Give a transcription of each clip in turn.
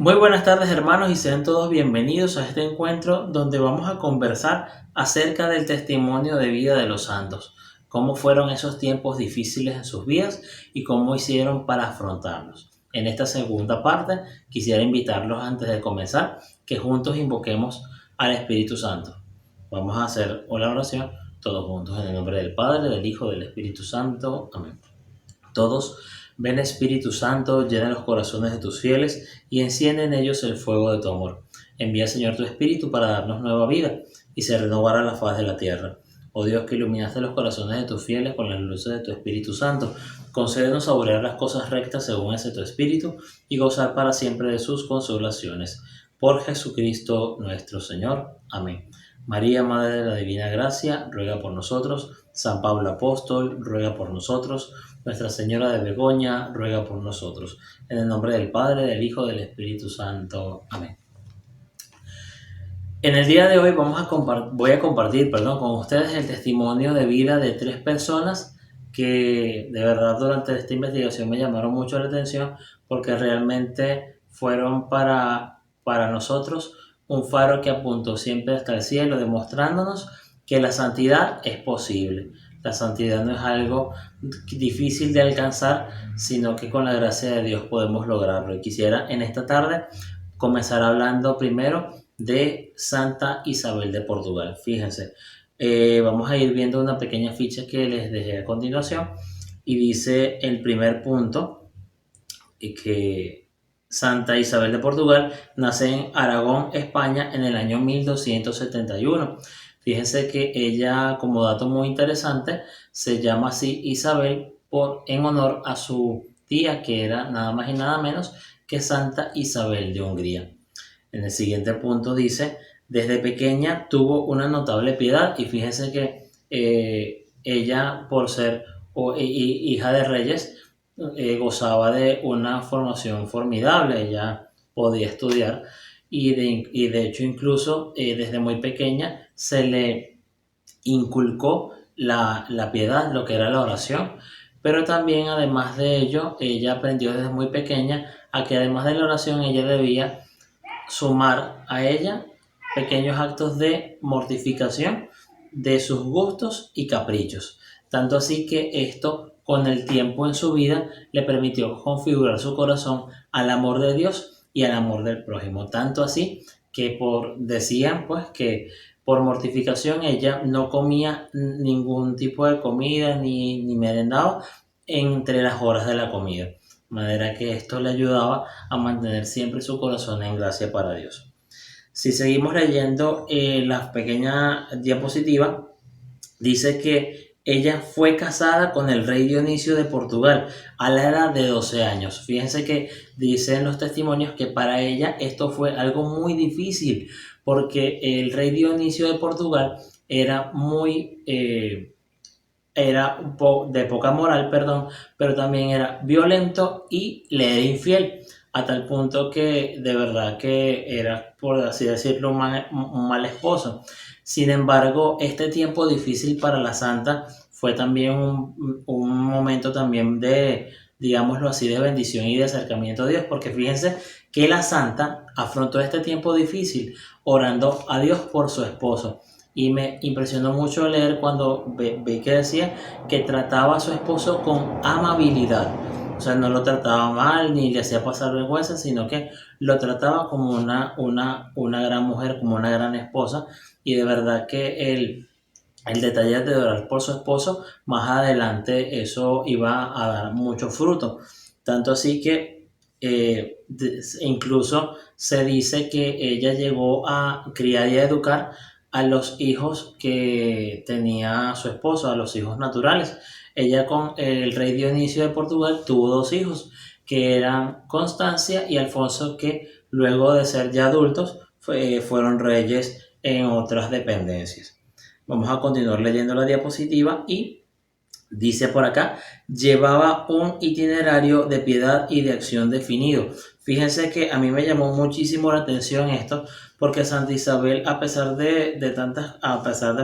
Muy buenas tardes hermanos y sean todos bienvenidos a este encuentro donde vamos a conversar acerca del testimonio de vida de los santos, cómo fueron esos tiempos difíciles en sus vidas y cómo hicieron para afrontarlos. En esta segunda parte quisiera invitarlos antes de comenzar que juntos invoquemos al Espíritu Santo. Vamos a hacer una oración todos juntos en el nombre del Padre, del Hijo, del Espíritu Santo. Amén. Todos, ven Espíritu Santo, llena los corazones de tus fieles y enciende en ellos el fuego de tu amor. Envía, Señor, tu Espíritu para darnos nueva vida y se renovará la faz de la tierra. Oh Dios, que iluminaste los corazones de tus fieles con las luces de tu Espíritu Santo, concédenos saborear las cosas rectas según ese tu Espíritu y gozar para siempre de sus consolaciones. Por Jesucristo nuestro Señor. Amén. María, Madre de la Divina Gracia, ruega por nosotros. San Pablo Apóstol, ruega por nosotros. Nuestra Señora de Begoña, ruega por nosotros. En el nombre del Padre, del Hijo, del Espíritu Santo. Amén. En el día de hoy voy a compartir con ustedes el testimonio de vida de 3 personas que de verdad durante esta investigación me llamaron mucho la atención porque realmente fueron para nosotros un faro que apuntó siempre hasta el cielo, demostrándonos que la santidad es posible. La santidad no es algo difícil de alcanzar, sino que con la gracia de Dios podemos lograrlo. Y quisiera en esta tarde comenzar hablando primero de Santa Isabel de Portugal. Fíjense, vamos a ir viendo una pequeña ficha que les dejé a continuación y dice el primer punto que Santa Isabel de Portugal nace en Aragón, España, en el año 1271. Fíjense que ella, como dato muy interesante, se llama así Isabel en honor a su tía, que era nada más y nada menos que Santa Isabel de Hungría. En el siguiente punto dice, desde pequeña tuvo una notable piedad y fíjense que ella, por ser hija de reyes, gozaba de una formación formidable. Ella podía estudiar y de hecho incluso desde muy pequeña se le inculcó la piedad, lo que era la oración. Pero también, además de ello, ella aprendió desde muy pequeña a que además de la oración ella debía sumar a ella pequeños actos de mortificación de sus gustos y caprichos. Tanto así que esto, con el tiempo en su vida, le permitió configurar su corazón al amor de Dios y al amor del prójimo. Tanto así que decían pues que por mortificación ella no comía ningún tipo de comida ni merendaba entre las horas de la comida. De manera que esto le ayudaba a mantener siempre su corazón en gracia para Dios. Si seguimos leyendo la pequeña diapositiva, dice que ella fue casada con el rey Dionisio de Portugal a la edad de 12 años. Fíjense que dicen los testimonios que para ella esto fue algo muy difícil porque el rey Dionisio de Portugal era de poca moral, pero también era violento y le era infiel, a tal punto que de verdad que era, por así decirlo, un mal esposo. Sin embargo, este tiempo difícil para la santa fue también un momento también de, digámoslo así, de bendición y de acercamiento a Dios, porque fíjense que la santa afrontó este tiempo difícil orando a Dios por su esposo. Y me impresionó mucho leer cuando vi que decía que trataba a su esposo con amabilidad. O sea, no lo trataba mal ni le hacía pasar vergüenza, sino que lo trataba como una gran mujer, como una gran esposa. Y de verdad que el detalle de orar por su esposo, más adelante eso iba a dar mucho fruto. Tanto así que incluso se dice que ella llegó a criar y a educar a los hijos que tenía su esposo, a los hijos naturales. Ella con el rey Dionisio de Portugal tuvo 2 hijos, que eran Constancia y Alfonso, que luego de ser ya adultos fueron reyes en otras dependencias. Vamos a continuar leyendo la diapositiva y dice por acá, llevaba un itinerario de piedad y de acción definido. Fíjense que a mí me llamó muchísimo la atención esto, porque Santa Isabel, a pesar de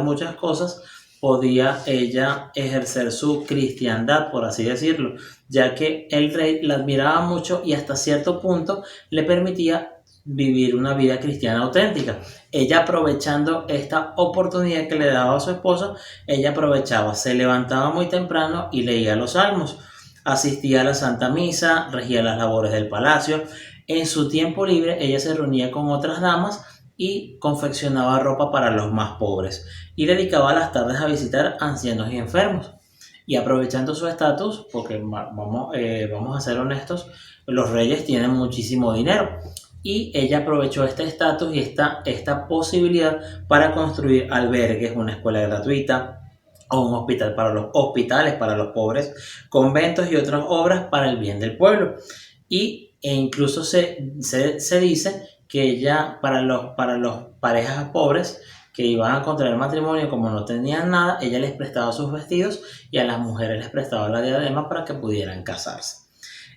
muchas cosas, podía ella ejercer su cristiandad, por así decirlo, ya que el rey la admiraba mucho y hasta cierto punto le permitía vivir una vida cristiana auténtica. Ella, aprovechando esta oportunidad que le daba a su esposo, ella aprovechaba, se levantaba muy temprano y leía los salmos, asistía a la Santa Misa, regía las labores del palacio. En su tiempo libre ella se reunía con otras damas y confeccionaba ropa para los más pobres y dedicaba las tardes a visitar ancianos y enfermos. Y aprovechando su estatus, porque vamos a ser honestos, los reyes tienen muchísimo dinero y ella aprovechó este estatus y esta posibilidad para construir albergues, una escuela gratuita o un hospital para los hospitales para los pobres, conventos y otras obras para el bien del pueblo. E incluso se dice que ella, para los parejas pobres que iban a contraer matrimonio, como no tenían nada, ella les prestaba sus vestidos y a las mujeres les prestaba la diadema para que pudieran casarse.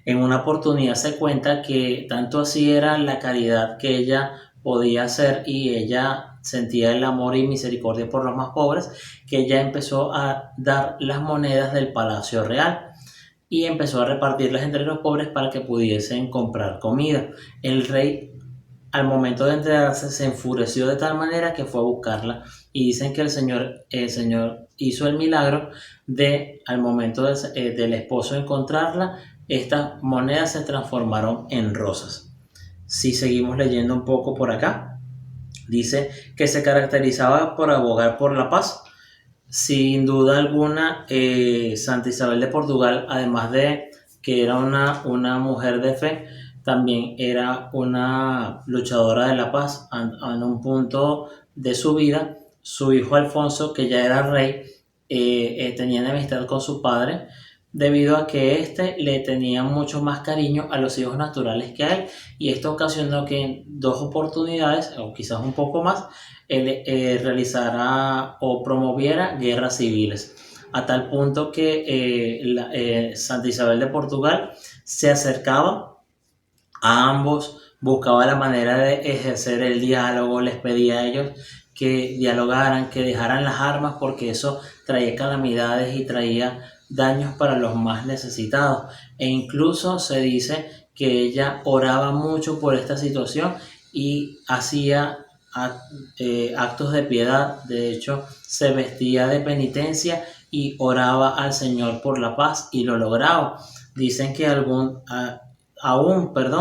En una oportunidad se cuenta que tanto así era la caridad que ella podía hacer y ella sentía el amor y misericordia por los más pobres, que ella empezó a dar las monedas del Palacio Real y empezó a repartirlas entre los pobres para que pudiesen comprar comida. El rey, al momento de enterarse, se enfureció de tal manera que fue a buscarla y dicen que el Señor hizo el milagro de, al momento del esposo encontrarla, estas monedas se transformaron en rosas. Si seguimos leyendo un poco por acá, dice que se caracterizaba por abogar por la paz. Sin duda alguna, Santa Isabel de Portugal, además de que era una mujer de fe, también era una luchadora de la paz. En un punto de su vida, su hijo Alfonso, que ya era rey, tenía enemistad con su padre, debido a que éste le tenía mucho más cariño a los hijos naturales que a él, y esto ocasionó que en dos oportunidades, o quizás un poco más, él realizara o promoviera guerras civiles, a tal punto que Santa Isabel de Portugal se acercaba a ambos, buscaba la manera de ejercer el diálogo, les pedía a ellos que dialogaran, que dejaran las armas, porque eso traía calamidades y traía daños para los más necesitados. E incluso se dice que ella oraba mucho por esta situación y hacía actos de piedad. De hecho, se vestía de penitencia y oraba al Señor por la paz y lo lograba. Dicen que aún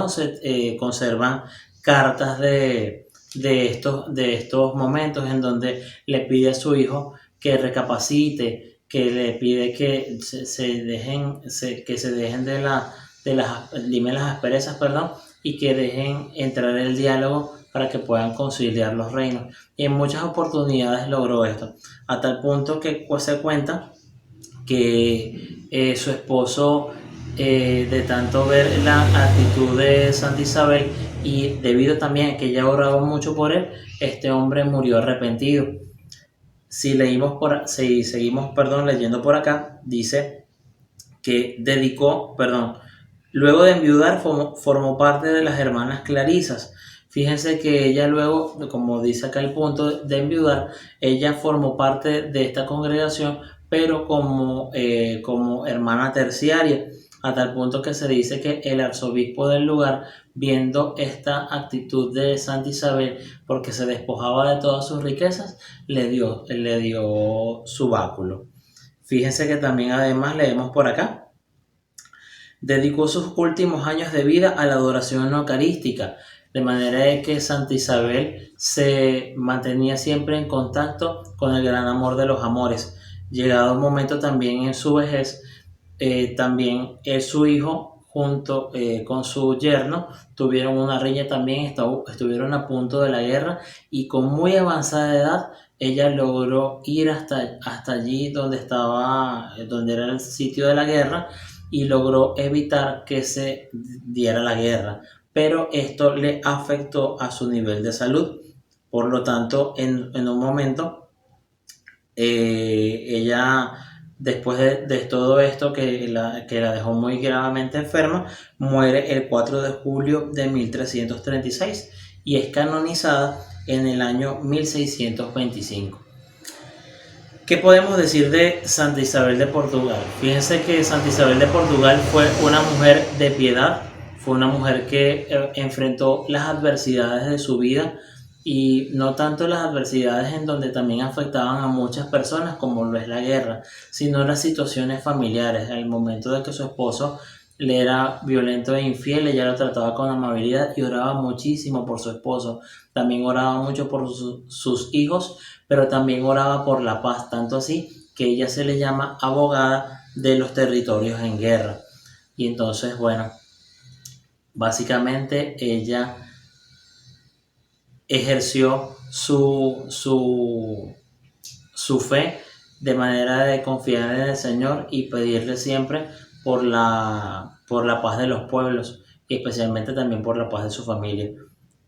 se conservan cartas de estos momentos en donde le pide a su hijo que recapacite, que le pide que se dejen de las asperezas, y que dejen entrar el diálogo para que puedan conciliar los reinos. Y en muchas oportunidades logró esto, a tal punto que se cuenta que su esposo, de tanto ver la actitud de Santa Isabel y debido también a que ella oraba mucho por él, este hombre murió arrepentido. Si seguimos leyendo por acá, dice que luego de enviudar formó parte de las hermanas Clarisas. Fíjense que ella luego, como dice acá el punto de enviudar, ella formó parte de esta congregación, pero como hermana terciaria, a tal punto que se dice que el arzobispo del lugar, viendo esta actitud de Santa Isabel, porque se despojaba de todas sus riquezas, le dio su báculo. Fíjense que también además leemos por acá: dedicó sus últimos años de vida a la adoración eucarística, de manera que Santa Isabel se mantenía siempre en contacto con el gran amor de los amores. Llegado un momento también en su vejez, también su hijo junto con su yerno tuvieron una riña también, estuvieron a punto de la guerra, y con muy avanzada edad ella logró ir hasta allí donde era el sitio de la guerra, y logró evitar que se diera la guerra, pero esto le afectó a su nivel de salud. Por lo tanto, en un momento, ella, después de todo esto que la dejó muy gravemente enferma, muere el 4 de julio de 1336 y es canonizada en el año 1625. ¿Qué podemos decir de Santa Isabel de Portugal? Fíjense que Santa Isabel de Portugal fue una mujer de piedad, fue una mujer que enfrentó las adversidades de su vida y no tanto las adversidades en donde también afectaban a muchas personas como lo es la guerra, sino las situaciones familiares. En el momento de que su esposo le era violento e infiel, ella lo trataba con amabilidad y oraba muchísimo por su esposo. También oraba mucho por sus hijos, pero también oraba por la paz, tanto así que ella se le llama abogada de los territorios en guerra. Y entonces, bueno, básicamente ella ejerció su fe de manera de confiar en el Señor y pedirle siempre por la paz de los pueblos y especialmente también por la paz de su familia.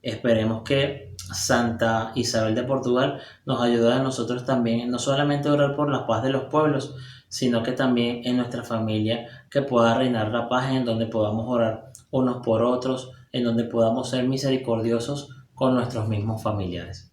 Esperemos que Santa Isabel de Portugal nos ayude a nosotros también, no solamente a orar por la paz de los pueblos, sino que también en nuestra familia que pueda reinar la paz, en donde podamos orar unos por otros, en donde podamos ser misericordiosos con nuestros mismos familiares.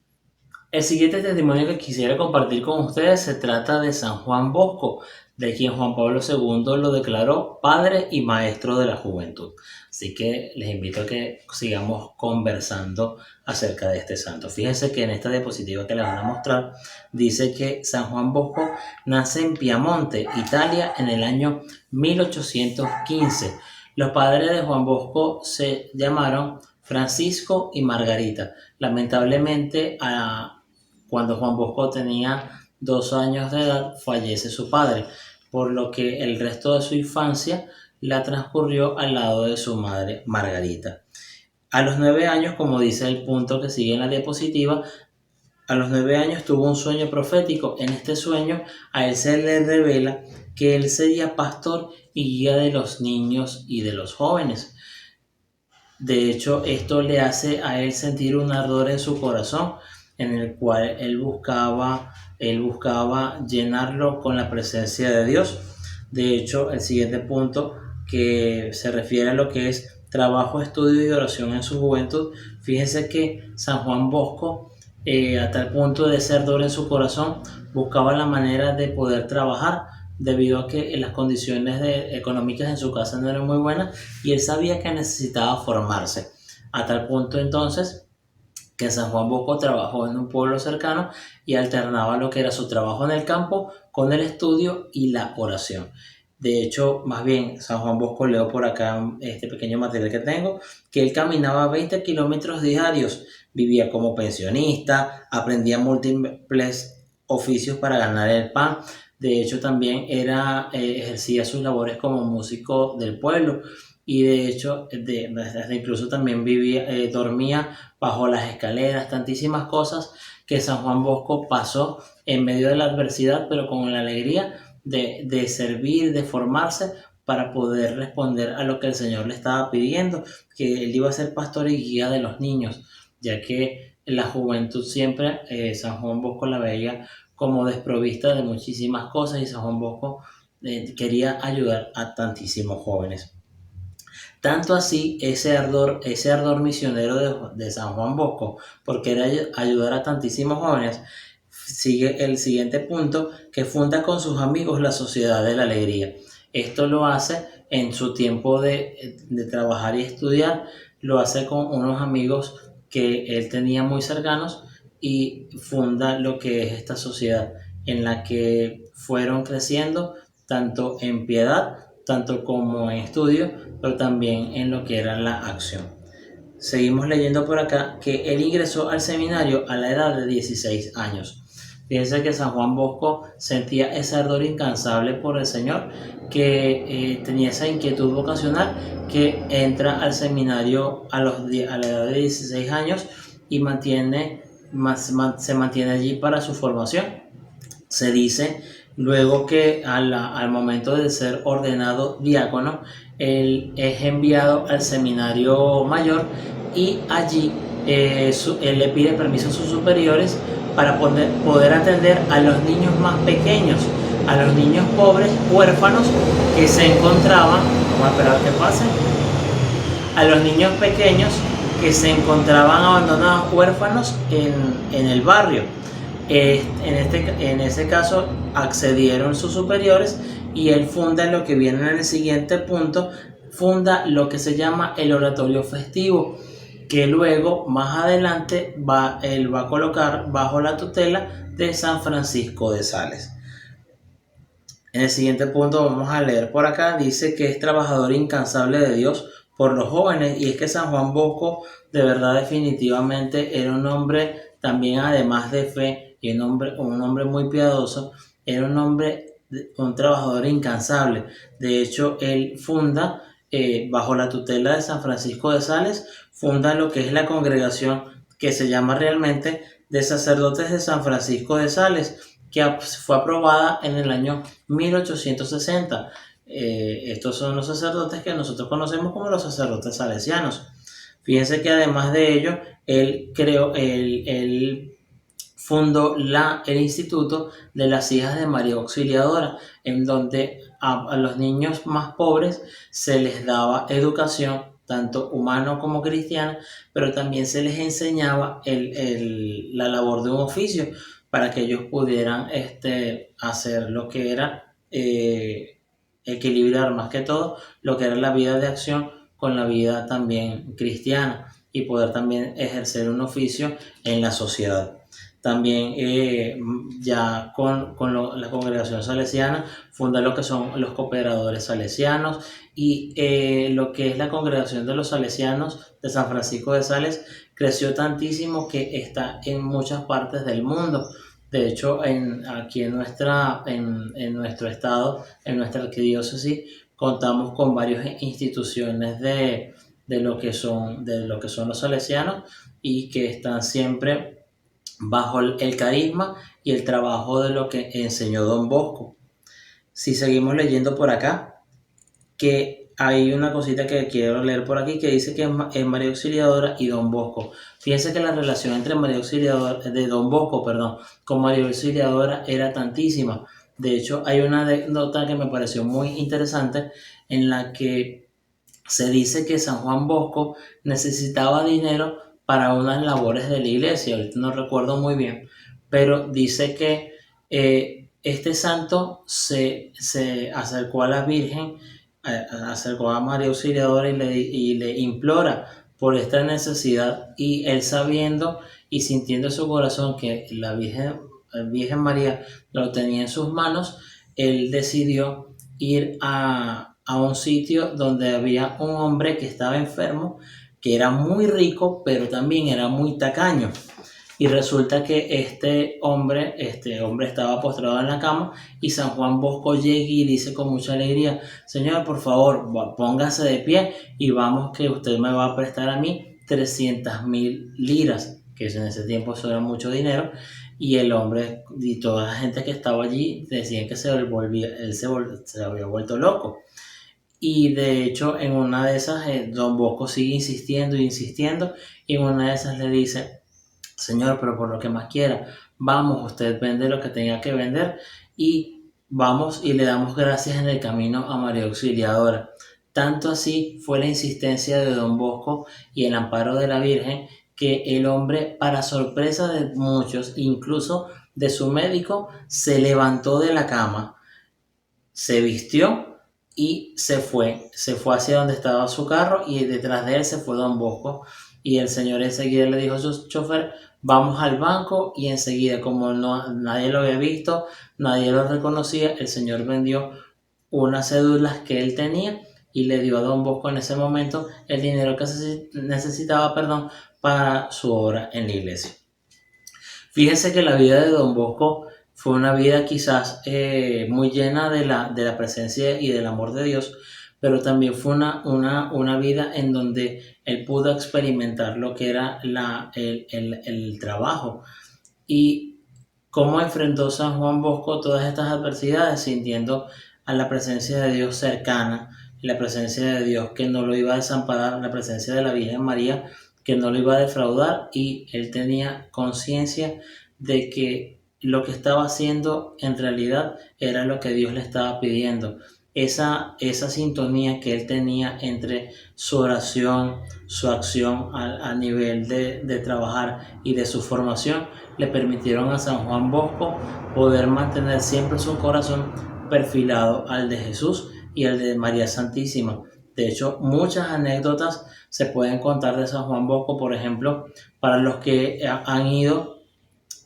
El siguiente testimonio que quisiera compartir con ustedes se trata de San Juan Bosco, de quien Juan Pablo II lo declaró padre y maestro de la juventud. Así que les invito a que sigamos conversando acerca de este santo. Fíjense que en esta diapositiva que les van a mostrar dice que San Juan Bosco nace en Piamonte, Italia, en el año 1815. Los padres de Juan Bosco se llamaron Francisco y Margarita. Lamentablemente, cuando Juan Bosco tenía 2 años de edad, fallece su padre, por lo que el resto de su infancia la transcurrió al lado de su madre Margarita. A los 9 años, como dice el punto que sigue en la diapositiva, a los 9 años tuvo un sueño profético. En este sueño a él se le revela que él sería pastor y guía de los niños y de los jóvenes. De hecho, esto le hace a él sentir un ardor en su corazón, en el cual él buscaba llenarlo con la presencia de Dios. De hecho, el siguiente punto que se refiere a lo que es trabajo, estudio y oración en su juventud, fíjense que San Juan Bosco, a tal punto de ser ardor en su corazón, buscaba la manera de poder trabajar, debido a que las condiciones económicas en su casa no eran muy buenas y él sabía que necesitaba formarse. A tal punto entonces que San Juan Bosco trabajó en un pueblo cercano y alternaba lo que era su trabajo en el campo con el estudio y la oración. De hecho, más bien, San Juan Bosco, leo por acá este pequeño material que tengo, que él caminaba 20 kilómetros diarios, vivía como pensionista, aprendía múltiples oficios para ganar el pan. De hecho, también ejercía sus labores como músico del pueblo y de hecho, incluso también dormía bajo las escaleras, tantísimas cosas que San Juan Bosco pasó en medio de la adversidad, pero con la alegría de servir, de formarse para poder responder a lo que el Señor le estaba pidiendo, que él iba a ser pastor y guía de los niños, ya que la juventud siempre, San Juan Bosco la veía como desprovista de muchísimas cosas y San Juan Bosco quería ayudar a tantísimos jóvenes. Tanto así ese ardor misionero de San Juan Bosco, porque era ayudar a tantísimos jóvenes, sigue el siguiente punto, que funda con sus amigos la Sociedad de la Alegría. Esto lo hace en su tiempo de trabajar y estudiar, lo hace con unos amigos que él tenía muy cercanos y funda lo que es esta sociedad en la que fueron creciendo tanto en piedad, tanto como en estudio, pero también en lo que era la acción. Seguimos leyendo por acá que él ingresó al seminario a la edad de 16 años. Fíjense que San Juan Bosco sentía ese ardor incansable por el Señor, que tenía esa inquietud vocacional, que entra al seminario a la edad de 16 años y se mantiene allí para su formación. Se dice luego que al momento de ser ordenado diácono, él es enviado al seminario mayor y allí él le pide permiso a sus superiores para poder atender a los niños más pequeños, a los niños pobres, huérfanos que se encontraban, vamos a esperar que pase, a los niños pequeños que se encontraban abandonados, huérfanos en el barrio. En ese caso accedieron sus superiores y él funda lo que viene en el siguiente punto, funda lo que se llama el oratorio festivo, que luego más adelante él va a colocar bajo la tutela de San Francisco de Sales. En el siguiente punto vamos a leer por acá, dice que es trabajador incansable de Dios por los jóvenes, y es que San Juan Bosco de verdad definitivamente era un hombre también, además de fe, y un hombre muy piadoso, era un trabajador incansable. De hecho, él funda, bajo la tutela de San Francisco de Sales, funda lo que es la congregación que se llama realmente de sacerdotes de San Francisco de Sales, que fue aprobada en el año 1860. Estos son los sacerdotes que nosotros conocemos como los sacerdotes salesianos. Fíjense que además de ello, él fundó el Instituto de las Hijas de María Auxiliadora, en donde a los niños más pobres se les daba educación, tanto humana como cristiana, pero también se les enseñaba la labor de un oficio para que ellos pudieran hacer lo que era equilibrar más que todo lo que era la vida de acción con la vida también cristiana y poder también ejercer un oficio en la sociedad. También ya con la congregación salesiana funda lo que son los cooperadores salesianos y lo que es la congregación de los salesianos de San Francisco de Sales creció tantísimo que está en muchas partes del mundo. De hecho, aquí en nuestro estado, en nuestra arquidiócesis, contamos con varias instituciones de lo que son los salesianos y que están siempre bajo el carisma y el trabajo de lo que enseñó Don Bosco. Si seguimos leyendo por acá, que hay una cosita que quiero leer por aquí que dice que es María Auxiliadora y Don Bosco. Fíjense que la relación entre María Auxiliadora, de Don Bosco, perdón, con María Auxiliadora era tantísima. De hecho, hay una nota que me pareció muy interesante en la que se dice que San Juan Bosco necesitaba dinero para unas labores de la iglesia. Ahorita no recuerdo muy bien, pero dice que este santo se acercó a la Virgen, acercó a María Auxiliadora y le implora por esta necesidad, y él sabiendo y sintiendo en su corazón que la Virgen María lo tenía en sus manos, él decidió ir a un sitio donde había un hombre que estaba enfermo, que era muy rico, pero también era muy tacaño. Y resulta que este hombre estaba postrado en la cama y San Juan Bosco llega y dice con mucha alegría: Señor, por favor, póngase de pie y vamos, que usted me va a prestar a mí 300.000 liras, que en ese tiempo eso era mucho dinero. Y el hombre y toda la gente que estaba allí decían que se había vuelto loco. Y de hecho, en una de esas, Don Bosco sigue insistiendo e insistiendo, y en una de esas le dice: Señor, pero por lo que más quiera, vamos, usted vende lo que tenga que vender y vamos y le damos gracias en el camino a María Auxiliadora. Tanto así fue la insistencia de Don Bosco y el amparo de la Virgen, que el hombre, para sorpresa de muchos, incluso de su médico, se levantó de la cama, se vistió y se fue hacia donde estaba su carro, y detrás de él se fue Don Bosco. Y el señor enseguida le dijo a su chofer: vamos al banco. Y enseguida, como nadie lo había visto, nadie lo reconocía, el señor vendió unas cédulas que él tenía y le dio a Don Bosco en ese momento el dinero que necesitaba, perdón, para su obra en la iglesia. Fíjense que la vida de Don Bosco fue una vida quizás muy llena de la presencia y del amor de Dios, pero también fue una vida en donde él pudo experimentar lo que era el trabajo. Y cómo enfrentó San Juan Bosco todas estas adversidades, sintiendo a la presencia de Dios cercana, la presencia de Dios que no lo iba a desamparar, la presencia de la Virgen María que no lo iba a defraudar, y él tenía conciencia de que lo que estaba haciendo en realidad era lo que Dios le estaba pidiendo. esa sintonía que él tenía entre su oración, su acción a nivel de trabajar y de su formación, le permitieron a San Juan Bosco poder mantener siempre su corazón perfilado al de Jesús y al de María Santísima. De hecho, muchas anécdotas se pueden contar de San Juan Bosco, por ejemplo, para los que han ido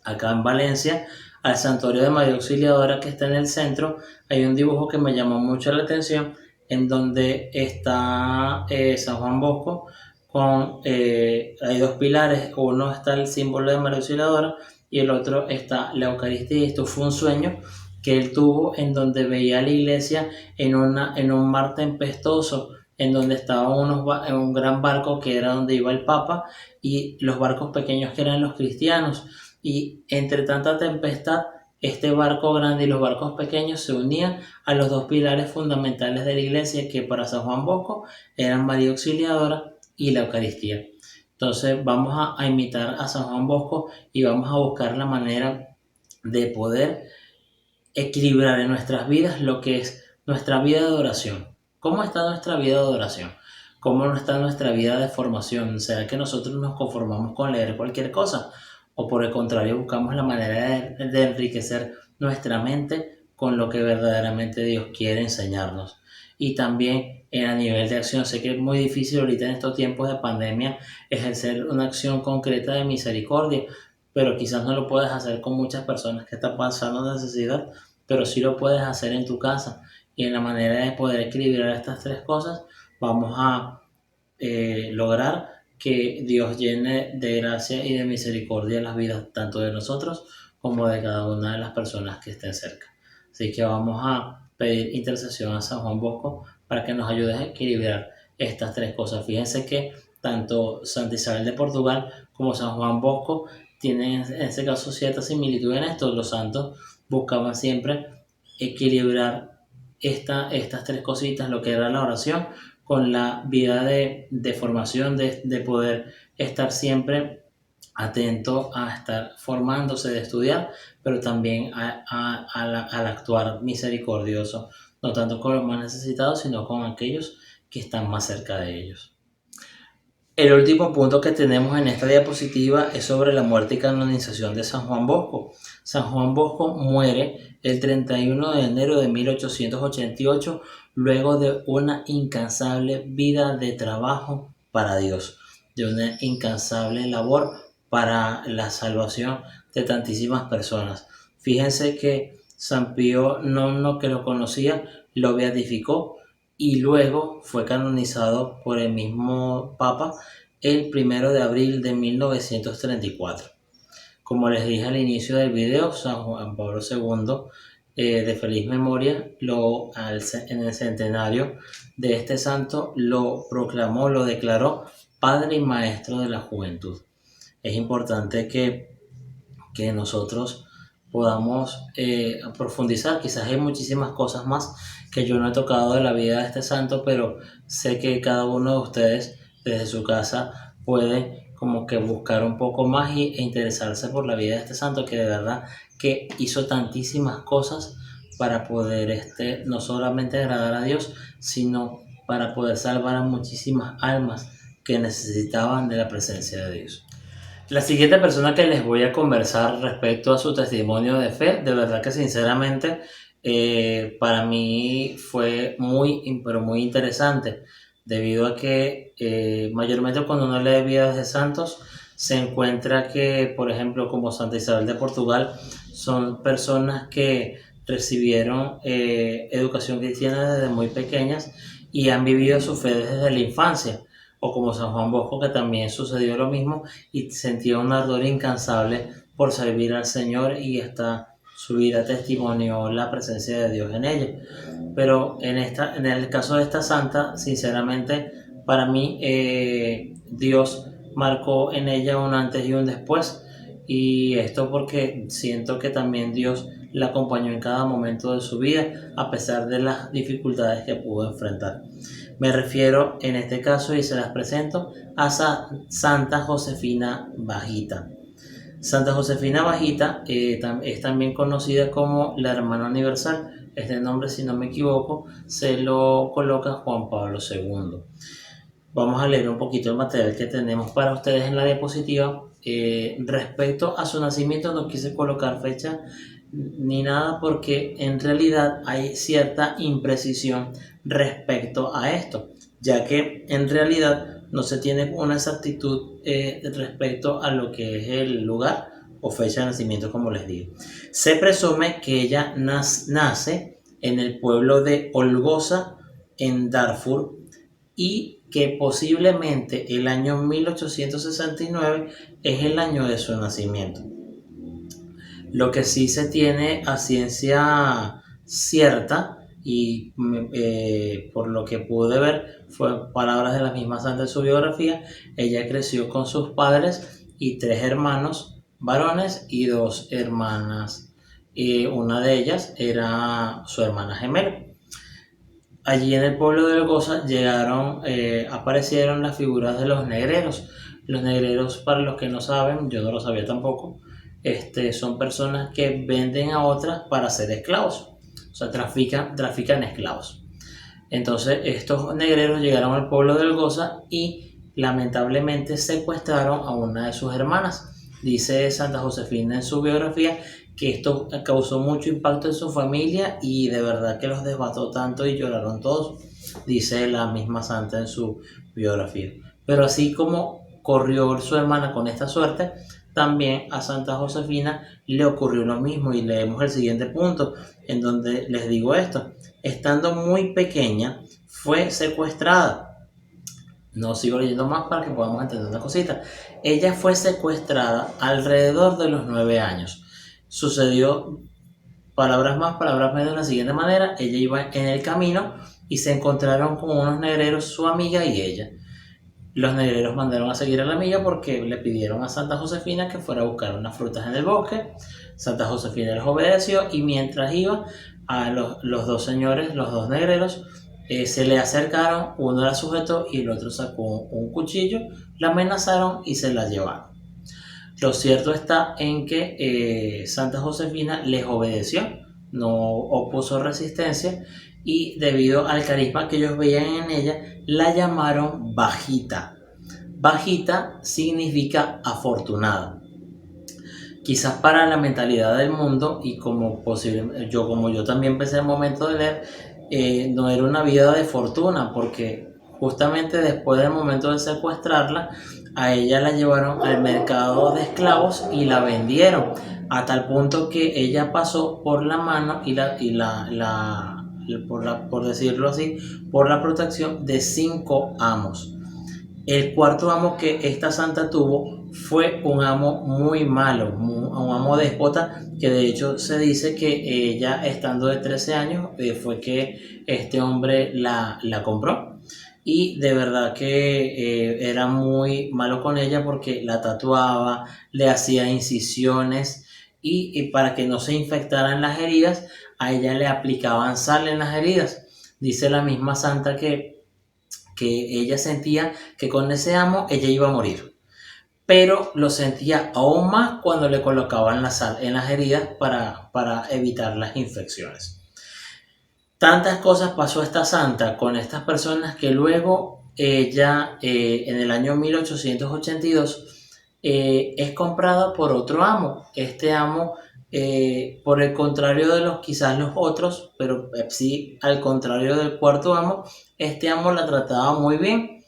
acá en Valencia al santuario de María Auxiliadora que está en el centro. Hay un dibujo que me llamó mucho la atención en donde está San Juan Bosco hay dos pilares, uno está el símbolo de María Auxiliadora y el otro está la Eucaristía. Esto fue un sueño que él tuvo en donde veía la iglesia en un mar tempestuoso, en donde estaba en un gran barco que era donde iba el Papa y los barcos pequeños que eran los cristianos. Y entre tanta tempestad, este barco grande y los barcos pequeños se unían a los dos pilares fundamentales de la iglesia, que para San Juan Bosco eran María Auxiliadora y la Eucaristía. Entonces vamos a imitar a San Juan Bosco y vamos a buscar la manera de poder equilibrar en nuestras vidas lo que es nuestra vida de oración. ¿Cómo está nuestra vida de oración? ¿Cómo no está nuestra vida de formación? ¿Será que nosotros nos conformamos con leer cualquier cosa? ¿O por el contrario buscamos la manera de enriquecer nuestra mente con lo que verdaderamente Dios quiere enseñarnos? Y también a nivel de acción, sé que es muy difícil ahorita en estos tiempos de pandemia ejercer una acción concreta de misericordia, pero quizás no lo puedes hacer con muchas personas que están pasando necesidad, pero sí lo puedes hacer en tu casa. Y en la manera de poder equilibrar estas tres cosas, vamos a lograr que Dios llene de gracia y de misericordia las vidas tanto de nosotros como de cada una de las personas que estén cerca. Así que vamos a pedir intercesión a San Juan Bosco para que nos ayude a equilibrar estas tres cosas. Fíjense que tanto Santa Isabel de Portugal como San Juan Bosco tienen en este caso cierta similitud en esto. Los santos buscaban siempre equilibrar estas tres cositas, lo que era la oración, con la vida de formación, de poder estar siempre atento a estar formándose, de estudiar, pero también al actuar misericordioso, no tanto con los más necesitados, sino con aquellos que están más cerca de ellos. El último punto que tenemos en esta diapositiva es sobre la muerte y canonización de San Juan Bosco. San Juan Bosco muere el 31 de enero de 1888 luego de una incansable vida de trabajo para Dios, de una incansable labor para la salvación de tantísimas personas. Fíjense que San Pío IX, que lo conocía, lo beatificó y luego fue canonizado por el mismo Papa el 1 de abril de 1934. Como les dije al inicio del video, San Juan Pablo II, de feliz memoria, en el centenario de este santo, lo proclamó, lo declaró Padre y Maestro de la Juventud. Es importante que nosotros podamos profundizar. Quizás hay muchísimas cosas más que yo no he tocado de la vida de este santo, pero sé que cada uno de ustedes desde su casa puede como que buscar un poco más e interesarse por la vida de este santo, que de verdad que hizo tantísimas cosas para poder no solamente agradar a Dios, sino para poder salvar a muchísimas almas que necesitaban de la presencia de Dios. La siguiente persona que les voy a conversar respecto a su testimonio de fe, de verdad que sinceramente para mí fue pero muy interesante, debido a que mayormente cuando uno lee vidas de santos se encuentra que, por ejemplo, como Santa Isabel de Portugal, son personas que recibieron educación cristiana desde muy pequeñas y han vivido su fe desde la infancia, o como San Juan Bosco, que también sucedió lo mismo y sentía un ardor incansable por servir al Señor y hasta su vida testimonió la presencia de Dios en ella. Pero en el caso de esta santa, sinceramente, para mí Dios marcó en ella un antes y un después, y esto porque siento que también Dios la acompañó en cada momento de su vida, a pesar de las dificultades que pudo enfrentar. Me refiero en este caso, y se las presento, a Santa Josefina Bajita. Santa Josefina Bajita es también conocida como la Hermana Universal, Este nombre, si no me equivoco, se lo coloca Juan Pablo II. Vamos a leer un poquito el material que tenemos para ustedes en la diapositiva. Respecto a su nacimiento no quise colocar fecha ni nada porque en realidad hay cierta imprecisión respecto a esto, ya que en realidad no se tiene una exactitud respecto a lo que es el lugar o fecha de nacimiento, como les digo. Se presume que ella nace en el pueblo de Olgoza, en Darfur, y que posiblemente el año 1869 es el año de su nacimiento. Lo que sí se tiene a ciencia cierta y por lo que pude ver fue palabras de la misma santa en su biografía. Ella creció con sus padres y 3 hermanos varones y 2 hermanas. Una de ellas era su hermana gemela. Allí en el pueblo de Olgoza aparecieron las figuras de los negreros. Los negreros, para los que no saben, yo no lo sabía tampoco, son personas que venden a otras para ser esclavos. O sea, trafican esclavos. Entonces, estos negreros llegaron al pueblo de Olgoza y lamentablemente secuestraron a una de sus hermanas. Dice Santa Josefina en su biografía que esto causó mucho impacto en su familia y de verdad que los desbató tanto y lloraron todos, dice la misma santa en su biografía. Pero así como corrió su hermana con esta suerte, también a Santa Josefina le ocurrió lo mismo y leemos el siguiente punto en donde les digo esto. Estando muy pequeña fue secuestrada. No sigo leyendo más para que podamos entender una cosita. Ella fue secuestrada alrededor de los 9 años. Sucedió, palabras más, palabras menos, de la siguiente manera. Ella iba en el camino y se encontraron con unos negreros, su amiga y ella. Los negreros mandaron a seguir a la amiga porque le pidieron a Santa Josefina que fuera a buscar unas frutas en el bosque. Santa Josefina les obedeció y mientras iba, a los dos señores, los dos negreros, se le acercaron, uno la sujetó y el otro sacó un cuchillo, la amenazaron y se la llevaron. Lo cierto está en que Santa Josefina les obedeció, no opuso resistencia y debido al carisma que ellos veían en ella, la llamaron Bajita. Bajita significa afortunada. Quizás para la mentalidad del mundo y como yo también pensé en el momento de leer, no era una vida de fortuna porque justamente después del momento de secuestrarla, a ella la llevaron al mercado de esclavos y la vendieron a tal punto que ella pasó por la mano por decirlo así, por la protección de 5 amos. El cuarto amo que esta santa tuvo fue un amo muy malo, un amo déspota, que de hecho se dice que ella, estando de 13 años, fue que este hombre la compró. Y de verdad que era muy malo con ella porque la tatuaba, le hacía incisiones y para que no se infectaran las heridas, a ella le aplicaban sal en las heridas. Dice la misma santa que ella sentía que con ese amo ella iba a morir, pero lo sentía aún más cuando le colocaban la sal en las heridas para evitar las infecciones. Tantas cosas pasó esta santa con estas personas que luego ella en el año 1882 es comprada por otro amo. Este amo, por el contrario de quizás los otros, pero sí al contrario del cuarto amo, este amo la trataba muy bien.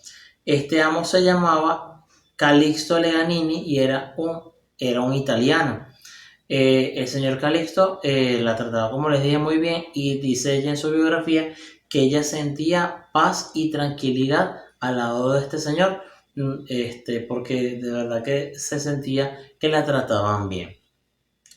Este amo se llamaba Calixto Leganini y era un italiano. El señor Calixto la trataba, como les dije, muy bien y dice ella en su biografía que ella sentía paz y tranquilidad al lado de este señor, porque de verdad que se sentía que la trataban bien.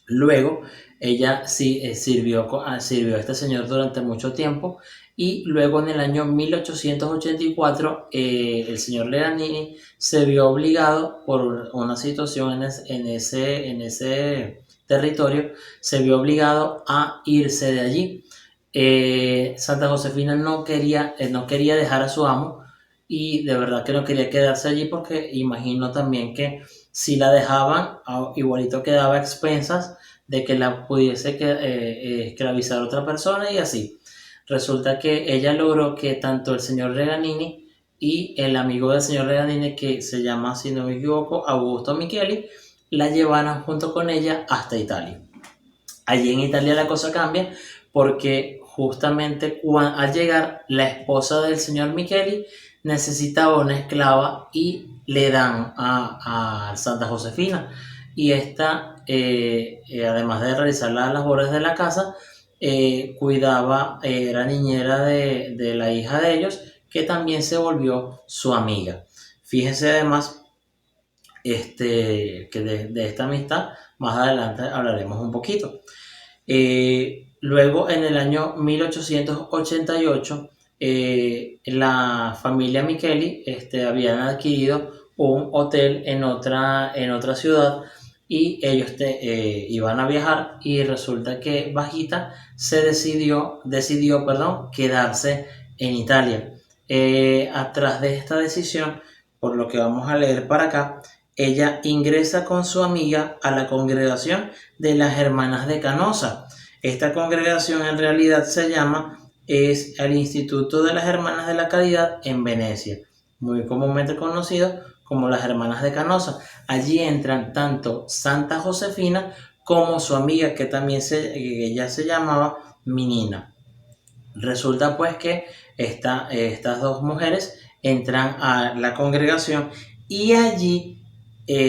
Luego ella sí sirvió a este señor durante mucho tiempo y luego en el año 1884 el señor Leganini se vio obligado por una situación en ese territorio, se vio obligado a irse de allí. Santa Josefina no quería dejar a su amo y de verdad que no quería quedarse allí porque imagino también que si la dejaban, igualito quedaba a expensas de que la pudiese esclavizar a otra persona y así. Resulta que ella logró que tanto el señor Reganini y el amigo del señor Reganini, que se llama, si no me equivoco, Augusto Micheli, la llevaran junto con ella hasta Italia. Allí en Italia la cosa cambia porque justamente al llegar la esposa del señor Micheli necesitaba una esclava y le dan a Santa Josefina. Y esta, además de realizar las labores de la casa, cuidaba, era niñera de la hija de ellos, que también se volvió su amiga. Fíjense además que de esta amistad más adelante hablaremos un poquito. Luego, en el año 1888, la familia Micheli habían adquirido un hotel en otra ciudad y ellos iban a viajar y resulta que Bajita decidió quedarse en Italia. Atrás de esta decisión, por lo que vamos a leer para acá, ella ingresa con su amiga a la congregación de las Hermanas de Canosa. Esta congregación en realidad es el Instituto de las Hermanas de la Caridad en Venecia, muy comúnmente conocido como las Hermanas de Canosa. Allí entran tanto Santa Josefina como su amiga, que también ella se llamaba Minina. Resulta pues que estas dos mujeres entran a la congregación y allí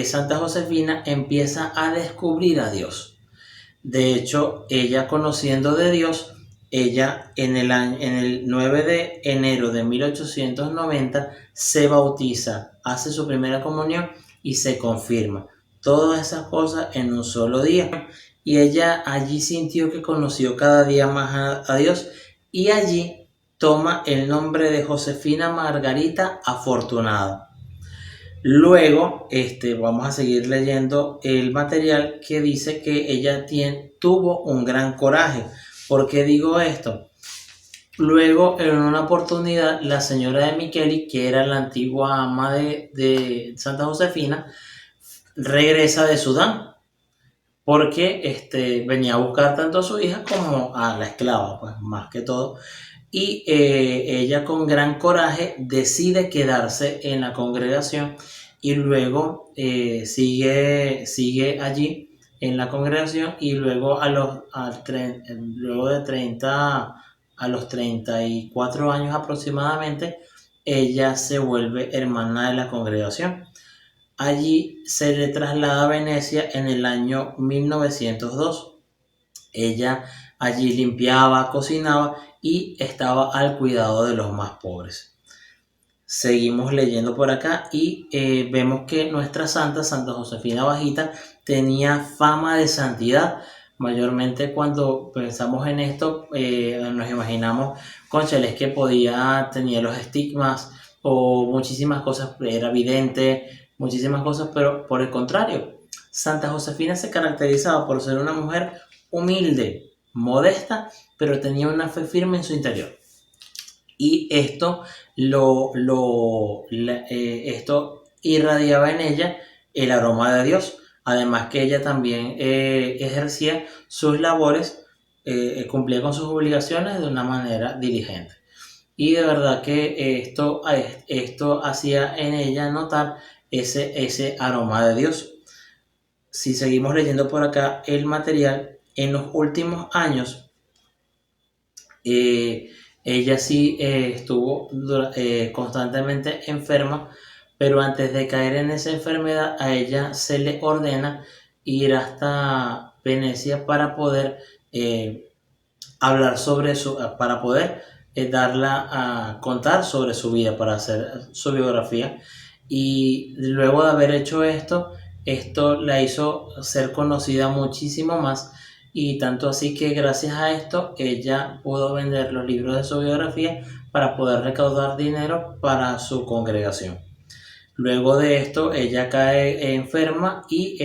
Santa Josefina empieza a descubrir a Dios. De hecho, ella conociendo de Dios, ella en el 9 de enero de 1890 se bautiza, hace su primera comunión y se confirma. Todas esas cosas en un solo día. Y ella allí sintió que conoció cada día más a Dios y allí toma el nombre de Josefina Margarita Afortunada. Luego, vamos a seguir leyendo el material que dice que ella tuvo un gran coraje. ¿Por qué digo esto? Luego, en una oportunidad, la señora de Micheli, que era la antigua ama de Santa Josefina, regresa de Sudán porque venía a buscar tanto a su hija como a la esclava, pues más que todo. Y ella con gran coraje decide quedarse en la congregación y luego sigue allí en la congregación y luego luego de 30 a los 34 años aproximadamente ella se vuelve hermana de la congregación. Allí se le traslada a Venecia en el año 1902. Ella allí limpiaba, cocinaba y estaba al cuidado de los más pobres. Seguimos leyendo por acá y vemos que nuestra Santa Josefina Bajita, tenía fama de santidad. Mayormente cuando pensamos en esto, nos imaginamos, cónchale, que tenía los estigmas o muchísimas cosas, era evidente, muchísimas cosas, pero por el contrario, Santa Josefina se caracterizaba por ser una mujer humilde, modesta, pero tenía una fe firme en su interior. Y esto esto irradiaba en ella el aroma de Dios. Además que ella también ejercía sus labores, cumplía con sus obligaciones de una manera diligente. Y de verdad que esto hacía en ella notar ese aroma de Dios. Si seguimos leyendo por acá el material, en los últimos años, ella sí estuvo constantemente enferma, pero antes de caer en esa enfermedad, a ella se le ordena ir hasta Venecia para poder hablar para poder darla a contar sobre su vida, para hacer su biografía. Y luego de haber hecho esto la hizo ser conocida muchísimo más, y tanto así que gracias a esto ella pudo vender los libros de su biografía para poder recaudar dinero para su congregación. Luego de esto ella cae enferma y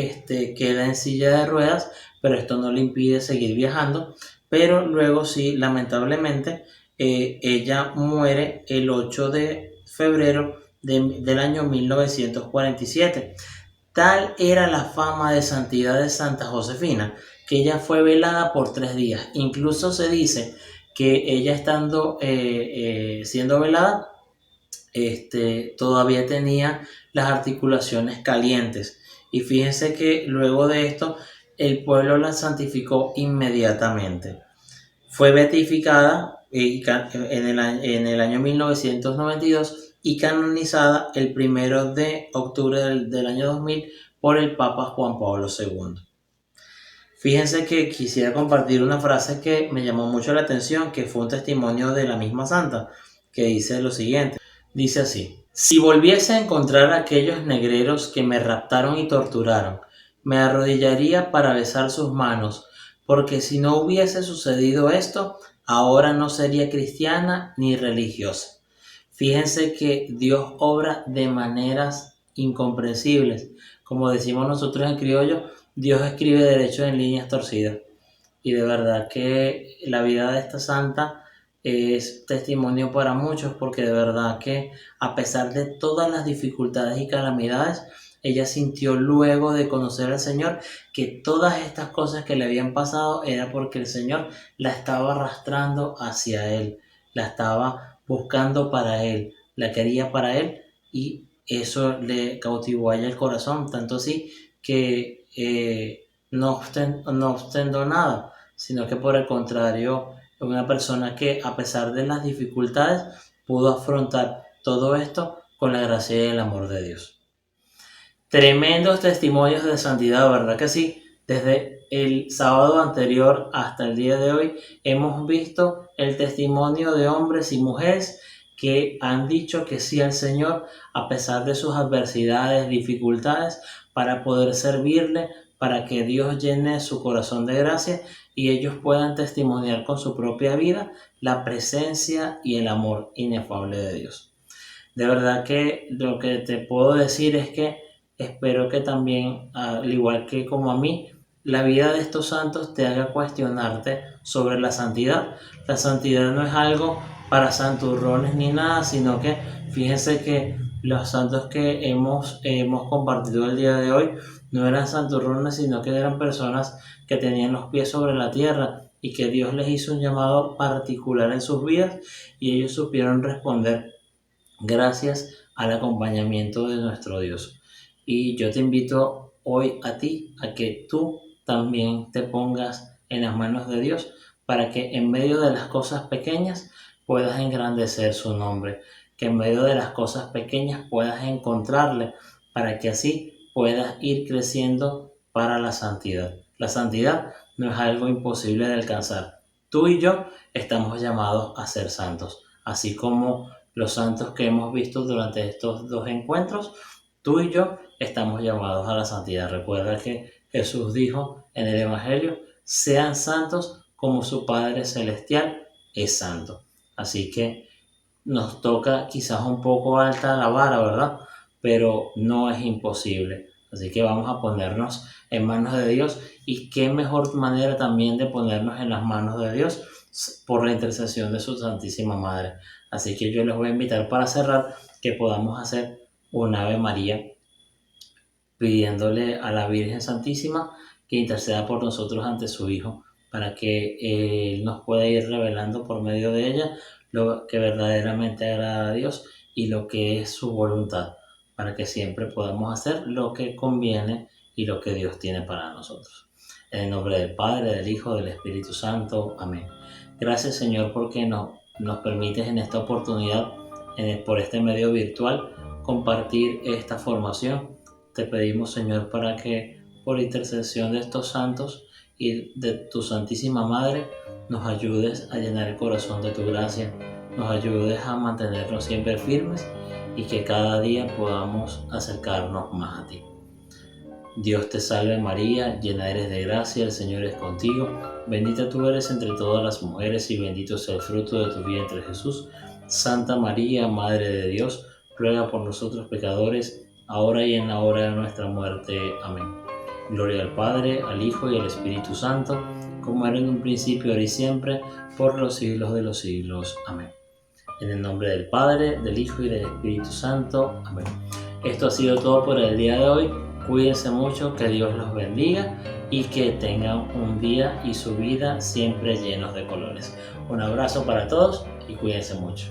queda en silla de ruedas, pero esto no le impide seguir viajando. Pero luego sí, lamentablemente, ella muere el 8 de febrero del año 1947. Tal era la fama de santidad de Santa Josefina que ella fue velada por 3 días. Incluso se dice que ella estando siendo velada, todavía tenía las articulaciones calientes. Y fíjense que luego de esto el pueblo la santificó inmediatamente. Fue beatificada en el año 1992 y canonizada el 1 de octubre del año 2000 por el Papa Juan Pablo II. Fíjense que quisiera compartir una frase que me llamó mucho la atención, que fue un testimonio de la misma santa, que dice lo siguiente. Dice así: si volviese a encontrar a aquellos negreros que me raptaron y torturaron, me arrodillaría para besar sus manos, porque si no hubiese sucedido esto, ahora no sería cristiana ni religiosa. Fíjense que Dios obra de maneras incomprensibles. Como decimos nosotros en criollo, Dios escribe derecho en líneas torcidas. Y de verdad que la vida de esta santa es testimonio para muchos, porque de verdad que a pesar de todas las dificultades y calamidades, ella sintió luego de conocer al Señor que todas estas cosas que le habían pasado era porque el Señor la estaba arrastrando hacia Él, la estaba buscando para Él, la quería para Él, y eso le cautivó a ella el corazón, tanto así que no ostentó nada, sino que por el contrario, es una persona que a pesar de las dificultades pudo afrontar todo esto con la gracia y el amor de Dios. Tremendos testimonios de santidad, ¿verdad que sí? Desde el sábado anterior hasta el día de hoy hemos visto el testimonio de hombres y mujeres que han dicho que sí al Señor a pesar de sus adversidades, dificultades, para poder servirle, para que Dios llene su corazón de gracia y ellos puedan testimoniar con su propia vida la presencia y el amor inefable de Dios. De verdad que lo que te puedo decir es que espero que también, al igual que como a mí, la vida de estos santos te haga cuestionarte sobre la santidad. La santidad no es algo para santurrones ni nada, sino que fíjense que los santos que hemos compartido el día de hoy no eran santurrones, sino que eran personas que tenían los pies sobre la tierra y que Dios les hizo un llamado particular en sus vidas y ellos supieron responder gracias al acompañamiento de nuestro Dios. Y yo te invito hoy a ti a que tú también te pongas en las manos de Dios para que en medio de las cosas pequeñas puedas engrandecer su nombre, que en medio de las cosas pequeñas puedas encontrarle, para que así puedas ir creciendo para la santidad. La santidad no es algo imposible de alcanzar. Tú y yo estamos llamados a ser santos, así como los santos que hemos visto durante estos 2 encuentros. Tú y yo estamos llamados a la santidad. Recuerda que Jesús dijo en el Evangelio: sean santos como su Padre Celestial es santo. Así que nos toca quizás un poco alta la vara, ¿verdad? Pero no es imposible. Así que vamos a ponernos en manos de Dios. Y qué mejor manera también de ponernos en las manos de Dios por la intercesión de su Santísima Madre. Así que yo les voy a invitar para cerrar que podamos hacer un Ave María pidiéndole a la Virgen Santísima que interceda por nosotros ante su Hijo, para que Él nos pueda ir revelando por medio de ella lo que verdaderamente agrada a Dios y lo que es su voluntad, para que siempre podamos hacer lo que conviene y lo que Dios tiene para nosotros. En el nombre del Padre, del Hijo, del Espíritu Santo. Amén. Gracias, Señor, porque nos permites en esta oportunidad, por este medio virtual, compartir esta formación. Te pedimos, Señor, para que por intercesión de estos santos y de tu Santísima Madre, nos ayudes a llenar el corazón de tu gracia, nos ayudes a mantenernos siempre firmes y que cada día podamos acercarnos más a ti. Dios te salve María, llena eres de gracia, el Señor es contigo, bendita tú eres entre todas las mujeres y bendito sea el fruto de tu vientre Jesús. Santa María, Madre de Dios, ruega por nosotros pecadores, ahora y en la hora de nuestra muerte. Amén. Gloria al Padre, al Hijo y al Espíritu Santo, como era en un principio, ahora y siempre, por los siglos de los siglos. Amén. En el nombre del Padre, del Hijo y del Espíritu Santo. Amén. Esto ha sido todo por el día de hoy. Cuídense mucho, que Dios los bendiga y que tengan un día y su vida siempre llenos de colores. Un abrazo para todos y cuídense mucho.